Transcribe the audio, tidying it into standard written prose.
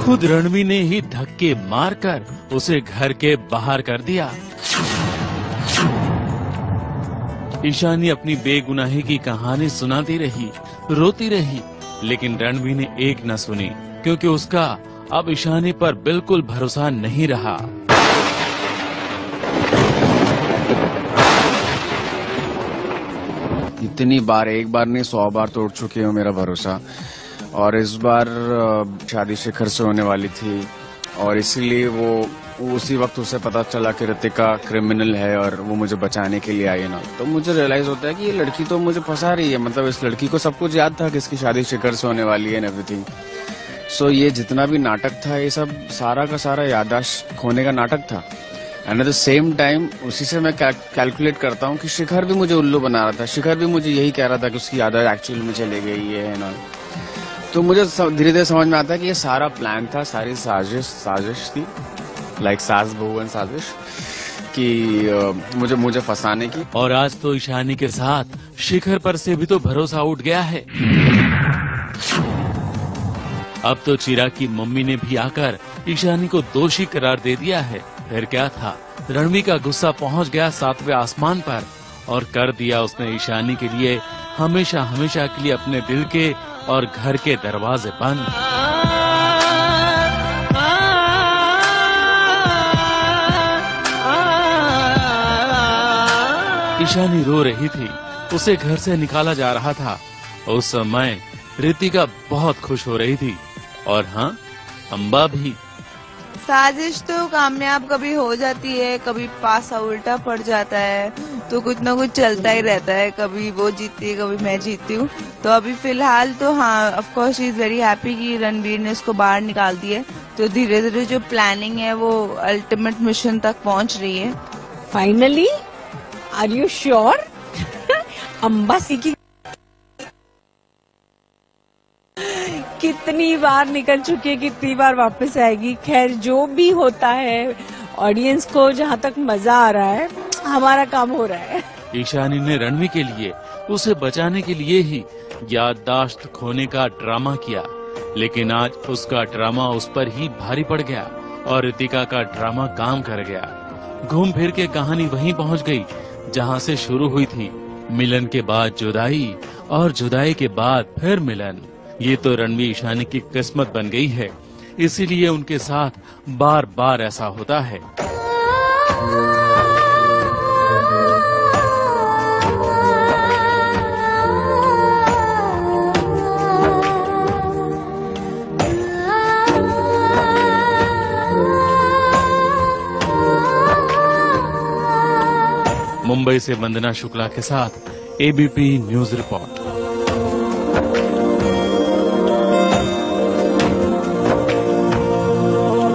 खुद रणवी ने ही धक्के मारकर उसे घर के बाहर कर दिया। ईशानी अपनी बेगुनाही की कहानी सुनाती रही, रोती रही, लेकिन रणवी ने एक न सुनी, क्योंकि उसका अब ईशानी पर बिल्कुल भरोसा नहीं रहा। इतनी बार, एक बार नहीं 100 बार तोड़ चुके हो मेरा भरोसा, और इस बार शादी शिखर से होने वाली थी, और इसीलिए वो उसी वक्त उसे पता चला कि रितिका क्रिमिनल है और वो मुझे बचाने के लिए आई है ना, तो मुझे रियलाइज होता है कि ये लड़की तो मुझे फंसा रही है। मतलब इस लड़की को सब कुछ याद था कि इसकी शादी शिखर से होने वाली है एंड एवरीथिंग। सो ये जितना भी नाटक था, ये सब सारा का सारा याददाश्त खोने का नाटक था। And at the same time उसी से मैं कैलकुलेट करता हूँ कि शिखर भी मुझे उल्लू बना रहा था। शिखर भी मुझे यही कह रहा था कि उसकी याददाश्त एक्चुअली में चले गई है ना। तो मुझे धीरे धीरे समझ में आता है कि ये सारा प्लान था, सारी साजिश थी, लाइक सास बहू साजिश कि मुझे फंसाने की। और आज तो ईशानी के साथ शिखर पर से भी तो भरोसा उठ गया है। अब तो चिराग की मम्मी ने भी आकर ईशानी को दोषी करार दे दिया है। फिर क्या था, रणवी का गुस्सा पहुंच गया 7वें आसमान पर और कर दिया उसने ईशानी के लिए हमेशा हमेशा के लिए अपने दिल के और घर के दरवाजे बंद। ईशानी रो रही थी, उसे घर से निकाला जा रहा था। उस समय रितिका बहुत खुश हो रही थी, और हाँ, अम्बा भी। साजिश तो कामयाब कभी हो जाती है, कभी पासा उल्टा पड़ जाता है, तो कुछ ना कुछ चलता ही रहता है। कभी वो जीतती है, कभी मैं जीतती हूँ। तो अभी फिलहाल तो हाँ, of course she is very happy कि रणवीर ने उसको बाहर निकाल दिया। तो धीरे धीरे जो प्लानिंग है वो अल्टीमेट मिशन तक पहुँच रही है। Finally, are you sure? अम्बा सीखी कितनी बार निकल चुकी है, कितनी बार वापस आएगी। खैर, जो भी होता है, ऑडियंस को जहाँ तक मजा आ रहा है, हमारा काम हो रहा है। ईशानी ने रणवी के लिए, उसे बचाने के लिए ही याददाश्त खोने का ड्रामा किया, लेकिन आज उसका ड्रामा उस पर ही भारी पड़ गया और रितिका का ड्रामा काम कर गया। घूम फिर के कहानी वहीं पहुंच गई जहां से शुरू हुई थी। मिलन के बाद जुदाई और जुदाई के बाद फिर मिलन। ये तो रणवी ईशानी की किस्मत बन गई है, इसीलिए उनके साथ बार बार ऐसा होता है। मुंबई से वंदना शुक्ला के साथ एबीपी न्यूज रिपोर्ट।